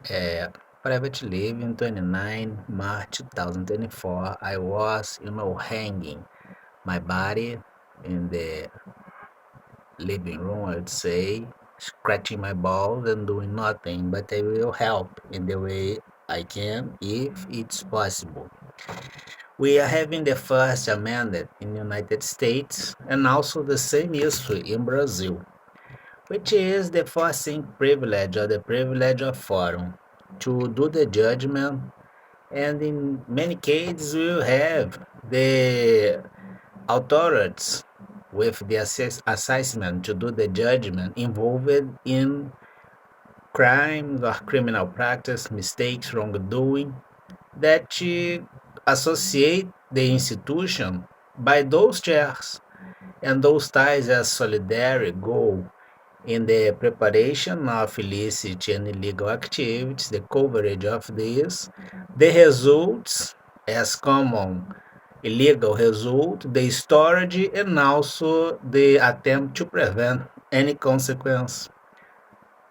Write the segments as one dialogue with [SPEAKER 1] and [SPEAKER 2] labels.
[SPEAKER 1] Private living, 29 March 2024. I was, hanging my body in the living room, I would say, scratching my balls and doing nothing, but I will help in the way I can if it's possible. We are having the first amendment in the United States and also the same issue in Brazil, which is the forcing privilege or the privilege of forum to do the judgment, and in many cases we will have the authorities with the assessment to do the judgment involved in crimes or criminal practice, mistakes, wrongdoing that associate the institution by those chairs and those ties as solidary goal in the preparation of illicit and illegal activities, the coverage of this, the results as common illegal result, the storage, and also the attempt to prevent any consequence.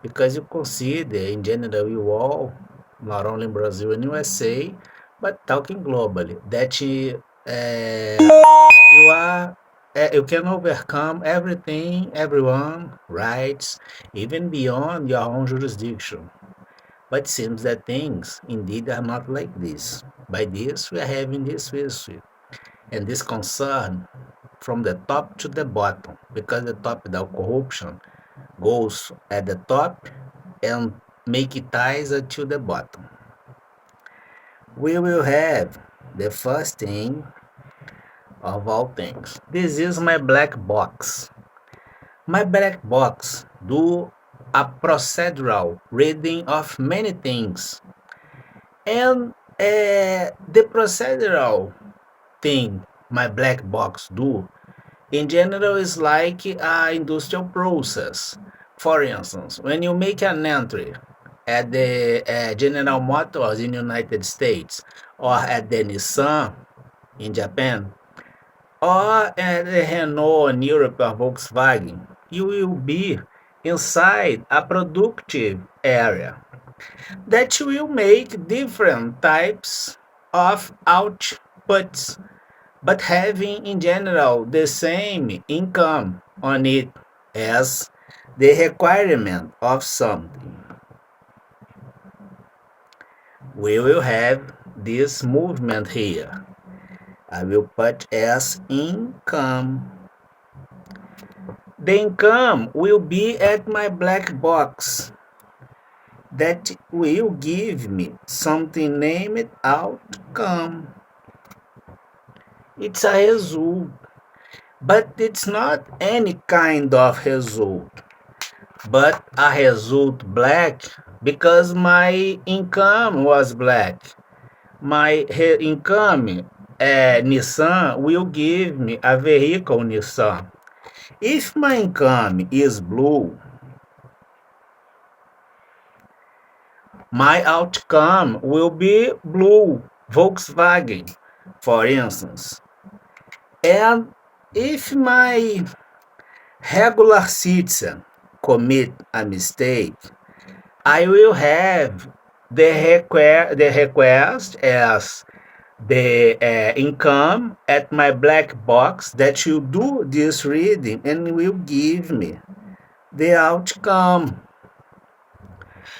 [SPEAKER 1] Because you consider, in general, you all, not only in Brazil and USA, but talking globally, that you are you can overcome everything, everyone, rights, even beyond your own jurisdiction. But it seems that things indeed are not like this. By this, we are having this issue and this concern from the top to the bottom, because the top, the corruption, goes at the top and make it ties to the bottom. We will have the first thing of all things. This is my black box. My black box do a procedural reading of many things. And the procedural thing my black box do in general is like an industrial process. For instance, when you make an entry at the General Motors in the United States, or at the Nissan in Japan, or at the Renault in Europe or Volkswagen, you will be inside a productive area that will make different types of outputs, but having in general the same income on it as the requirement of something. We will have this movement here. I will put as income. The income will be at my black box that will give me something named outcome. It's a result, but it's not any kind of result, but a result black because my income was black. My income Nissan will give me a vehicle Nissan. If my income is blue, my outcome will be blue Volkswagen, for instance. And if my regular citizen commit a mistake, I will have the request as the income at my black box that will do this reading and will give me the outcome.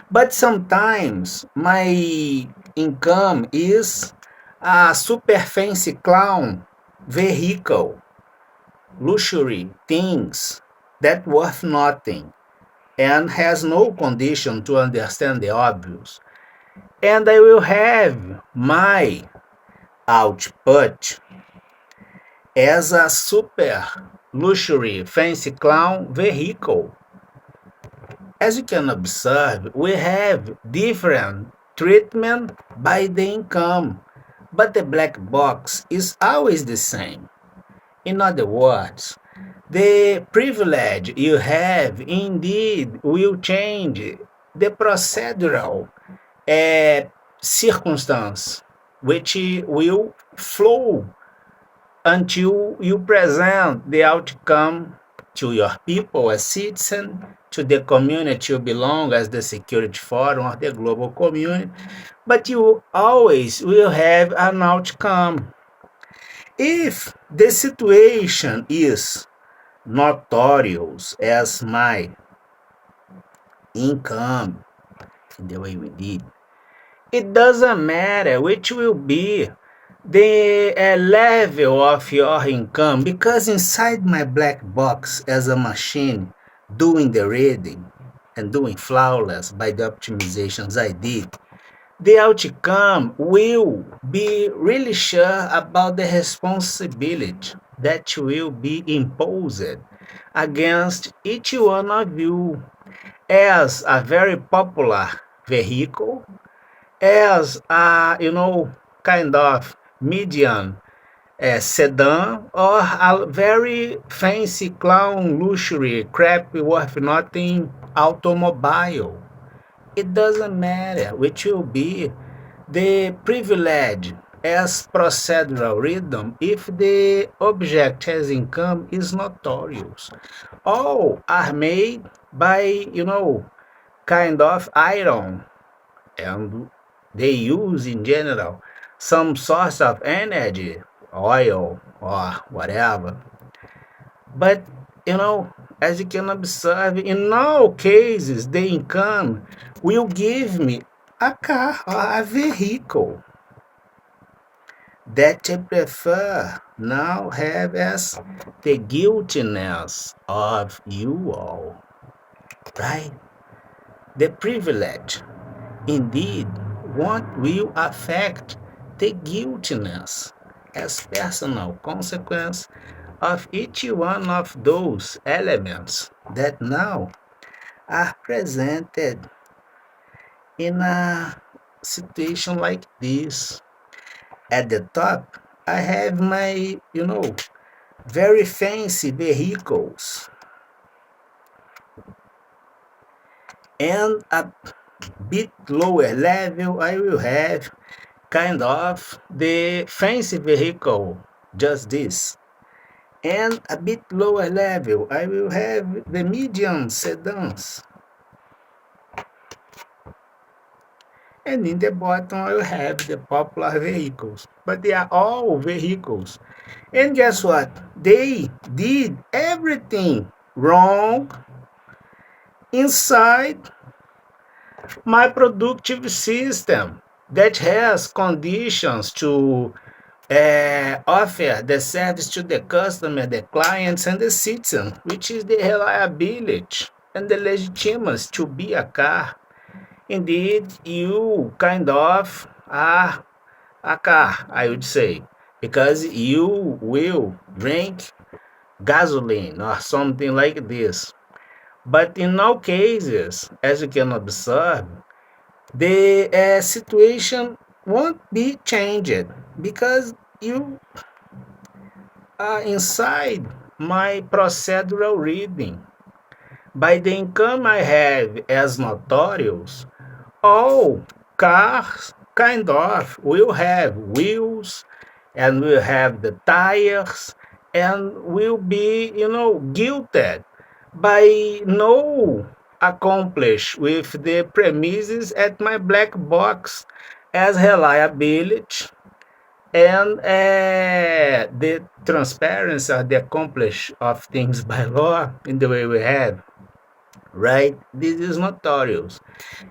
[SPEAKER 1] But sometimes my income is a super fancy clown vehicle, luxury things that worth nothing and has no condition to understand the obvious. And I will have my output as a super luxury fancy clown vehicle. As you can observe, we have different treatment by the income, but the black box is always the same. In other words, the privilege you have indeed will change the procedural circumstance, which will flow until you present the outcome to your people as citizen, to the community you belong as the security forum or the global community, but you always will have an outcome. If the situation is notorious as my income in the way we did, it doesn't matter which will be the level of your income, because inside my black box as a machine doing the reading and doing flawless by the optimizations I did, the outcome will be really sure about the responsibility that will be imposed against each one of you as a very popular vehicle, as a, kind of median sedan, or a very fancy clown luxury crap worth nothing automobile. It doesn't matter which will be the privilege as procedural rhythm if the object has income is notorious. All are made by, kind of iron, and they use in general some source of energy, oil or whatever. But as you can observe, in all cases, the income will give me a car or a vehicle that I prefer now have as the guiltiness of you all, right? The privilege, indeed, what will affect the guiltiness as personal consequence of each one of those elements that now are presented in a situation like this. At the top, I have my, very fancy vehicles, and a bit lower level, I will have kind of the fancy vehicle, just this. And a bit lower level, I will have the medium sedans. And in the bottom, I will have the popular vehicles. But they are all vehicles. And guess what? They did everything wrong inside my productive system that has conditions to offer the service to the customer, the clients, and the citizen, which is the reliability and the legitimacy to be a car. Indeed, you kind of are a car, I would say, because you will drink gasoline or something like this. But in all cases, as you can observe, the situation won't be changed because you are inside my procedural reading. By the income I have as notorious, all cars kind of will have wheels and will have the tires and will be, guilted by no accomplish with the premises at my black box as reliability and the transparency or the accomplish of things by law in the way we have, right? This is notorious.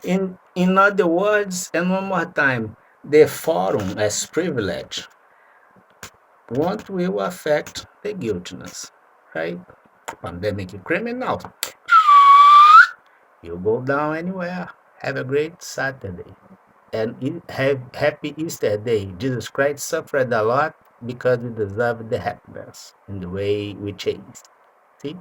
[SPEAKER 1] In other words, and one more time, the forum as privilege, what will affect the guiltiness, right? Pandemic criminal, you go down anywhere. Have a great Saturday. And have happy Easter Day. Jesus Christ suffered a lot because we deserve the happiness in the way we changed. See?